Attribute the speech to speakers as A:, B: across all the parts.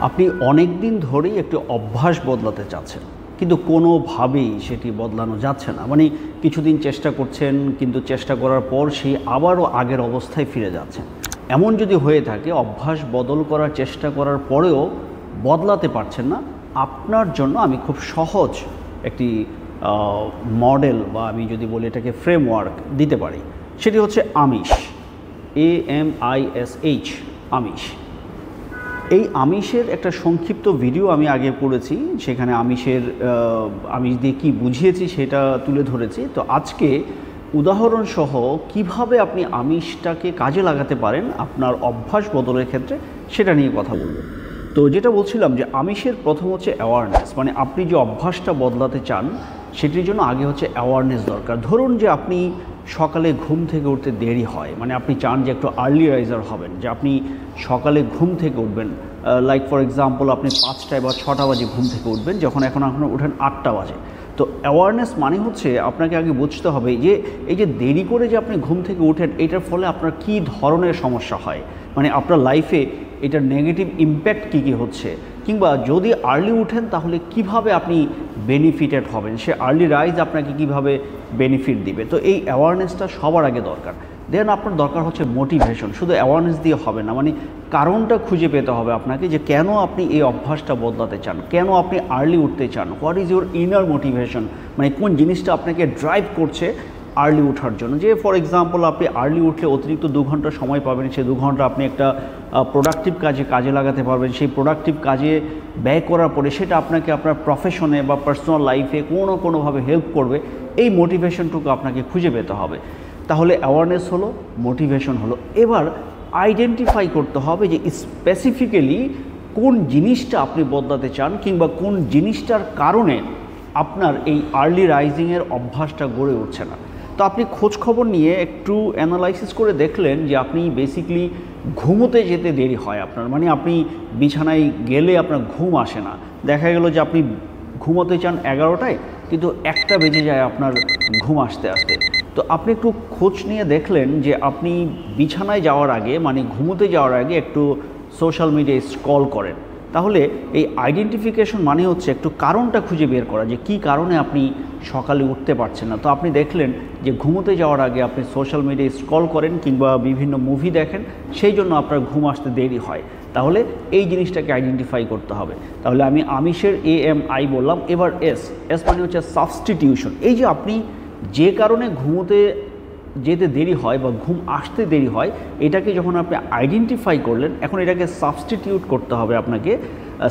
A: আপনি অনেক দিন ধরেই একটি অভ্যাস বদলাতে চাচ্ছেন, কিন্তু কোনোভাবেই সেটি বদলানো যাচ্ছে না। মানে কিছুদিন চেষ্টা করছেন, কিন্তু চেষ্টা করার পর সেই আবারও আগের অবস্থায় ফিরে যাচ্ছেন। এমন যদি হয়ে থাকে, অভ্যাস বদল করার চেষ্টা করার পরেও বদলাতে পারছেন না, আপনার জন্য আমি খুব সহজ একটি মডেল বা আমি যদি বলি এটাকে ফ্রেমওয়ার্ক দিতে পারি। সেটি হচ্ছে আমিষ, AMISH, আমিষ। এই আমিষের একটা সংক্ষিপ্ত ভিডিও আমি আগে করেছি, সেখানে আমিষ দিয়ে কী বুঝিয়েছি সেটা তুলে ধরেছি। তো আজকে উদাহরণসহ কিভাবে আপনি আমিষটাকে কাজে লাগাতে পারেন আপনার অভ্যাস বদলের ক্ষেত্রে, সেটা নিয়ে কথা বলব। তো যেটা বলছিলাম যে আমিষের প্রথম হচ্ছে অ্যাওয়ারনেস। মানে আপনি যে অভ্যাসটা বদলাতে চান সেটির জন্য আগে হচ্ছে অ্যাওয়ারনেস দরকার। ধরুন যে আপনি সকালে ঘুম থেকে উঠতে দেরি হয়, মানে আপনি চান যে একটু আর্লি রাইজার হবেন, যে আপনি সকালে ঘুম থেকে উঠবেন, লাইক ফর এক্সাম্পল আপনি 5টায় বা 6টা বাজে ঘুম থেকে উঠবেন, যখন এখন উঠেন 8টা বাজে। তো অ্যাওয়ারনেস মানে হচ্ছে আপনাকে আগে বুঝতে হবে যে এই যে দেরি করে যে আপনি ঘুম থেকে উঠেন, এটার ফলে আপনার কী ধরনের সমস্যা হয়, মানে আপনার লাইফে এটার নেগেটিভ ইম্প্যাক্ট কী কী হচ্ছে, কিংবা যদি আর্লি উঠেন তাহলে কিভাবে আপনি বেনিফিটেড হবেন, সে আর্লি রাইজ আপনাকে কিভাবে বেনিফিট দিবে। তো এই অ্যাওয়ারনেসটা সবার আগে দরকার। দেন আপনার দরকার হচ্ছে মোটিভেশন। শুধু অ্যাওয়ারনেস দিয়ে হবে না, মানে কারণটা খুঁজে পেতে হবে আপনাকে, যে কেন আপনি এই অভ্যাসটা বদলাতে চান, কেন আপনি আর্লি উঠতে চান, what is your inner motivation, মানে কোন জিনিসটা আপনাকে ড্রাইভ করছে আর্লি ওঠার জন্য। যে ফর এক্সাম্পল আপনি আর্লি উঠলে অতিরিক্ত 2 ঘন্টা সময় পাবেন, সেই 2 ঘন্টা আপনি একটা প্রোডাক্টিভ কাজে লাগাতে পারবেন। সেই প্রোডাক্টিভ কাজে ব্যয় করার পরে সেটা আপনাকে আপনার প্রফেশনে বা পার্সোনাল লাইফে কোনোভাবে হেল্প করবে। এই মোটিভেশনটুকু আপনাকে খুঁজে পেতে হবে। তাহলে অ্যাওয়ারনেস হলো, মোটিভেশন হলো। এবার আইডেন্টিফাই করতে হবে যে স্পেসিফিক্যালি কোন জিনিসটা আপনি বদলাতে চান, কিংবা কোন জিনিসটার কারণে আপনার এই আর্লি রাইজিংয়ের অভ্যাসটা গড়ে উঠছে না। তো আপনি খোঁজখবর নিয়ে একটু অ্যানালাইসিস করে দেখলেন যে আপনি বেসিক্যালি ঘুমোতে যেতে দেরি হয় আপনার, মানে আপনি বিছানায় গেলে আপনার ঘুম আসে না। দেখা গেল যে আপনি ঘুমোতে চান 11টায়, কিন্তু 1টা বেজে যায় আপনার ঘুম আসতে আসতে। তো আপনি একটু খোঁজ নিয়ে দেখলেন যে আপনি বিছানায় যাওয়ার আগে, মানে ঘুমোতে যাওয়ার আগে একটু সোশ্যাল মিডিয়ায় স্ক্রল করেন। তাহলে এই আইডেন্টিফিকেশন মানে হচ্ছে একটু কারণটা খুঁজে বের করা, যে কী কারণে আপনি সকালে উঠতে পারছেন না। তো আপনি দেখলেন যে ঘুমোতে যাওয়ার আগে আপনি সোশ্যাল মিডিয়ায় স্ক্রল করেন কিংবা বিভিন্ন মুভি দেখেন, সেই জন্য আপনার ঘুম আসতে দেরি হয়। তাহলে এই জিনিসটাকে আইডেন্টিফাই করতে হবে। তাহলে আমি আমিষের AMI বললাম। এবার এস মানে হচ্ছে সাবস্টিটিউশন। এই যে আপনি যে কারণে ঘুমোতে যেতে দেরি হয় বা ঘুম আসতে দেরি হয়, এটাকে যখন আপনি আইডেন্টিফাই করলেন, এখন এটাকে সাবস্টিটিউট করতে হবে। আপনাকে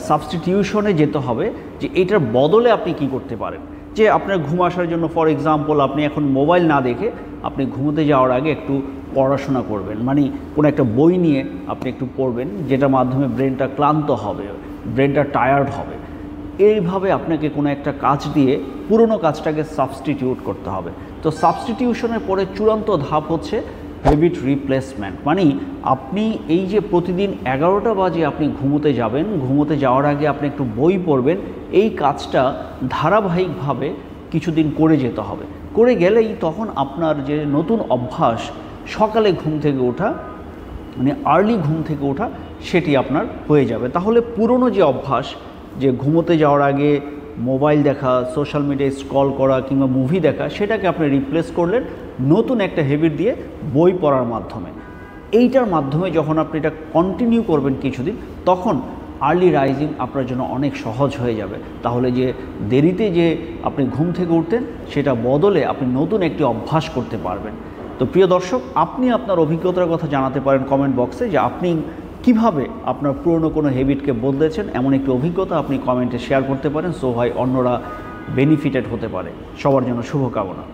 A: সাবস্টিটিউশনে যেতে হবে, যে এটার বদলে আপনি কি করতে পারেন। যে আপনার ঘুম আসার জন্য ফর এক্সাম্পল আপনি এখন মোবাইল না দেখে আপনি ঘুমোতে যাওয়ার আগে একটু পড়াশোনা করবেন, মানে কোনো একটা বই নিয়ে আপনি একটু পড়বেন, যেটার মাধ্যমে ব্রেনটা ক্লান্ত হবে, ব্রেনটা টায়ার্ড হবে। এইভাবে আপনাকে কোনো একটা কাজ দিয়ে পুরনো কাজটাকে সাবস্টিটিউট করতে হবে। তো সাবস্টিটিউশনের পরে চূড়ান্ত ধাপ হচ্ছে হ্যাবিট রিপ্লেসমেন্ট। মানে আপনি এই যে প্রতিদিন 11টা বাজে আপনি ঘুমোতে যাবেন, ঘুমোতে যাওয়ার আগে আপনি একটু বই পড়বেন, এই কাজটা ধারাবাহিকভাবে কিছুদিন করে যেতে হবে। করে গেলেই তখন আপনার যে নতুন অভ্যাস সকালে ঘুম থেকে ওঠা, মানে আর্লি ঘুম থেকে ওঠা, সেটি আপনার হয়ে যাবে। তাহলে পুরনো যে অভ্যাস, যে ঘুমোতে যাওয়ার আগে মোবাইল দেখা, সোশ্যাল মিডিয়ায় স্ক্রল করা কিংবা মুভি দেখা, সেটাকে আপনি রিপ্লেস করলেন নতুন একটা হ্যাবিট দিয়ে, বই পড়ার মাধ্যমে। এইটার মাধ্যমে যখন আপনি এটা কন্টিনিউ করবেন কিছুদিন, তখন আর্লি রাইজিং আপনার জন্য অনেক সহজ হয়ে যাবে। তাহলে যে দেরিতে যে আপনি ঘুম থেকে উঠতেন, সেটা বদলে আপনি নতুন একটি অভ্যাস করতে পারবেন। তো প্রিয় দর্শক, আপনি আপনার অভিজ্ঞতার কথা জানাতে পারেন কমেন্ট বক্সে, যে আপনি কিভাবে আপনার পুরনো কোনো হ্যাবিটকে বদলেছেন। এমন একটি অভিজ্ঞতা আপনি কমেন্টে শেয়ার করতে পারেন, সো হয় অন্যরা বেনিফিটেড হতে পারে। সবার জন্য শুভকামনা।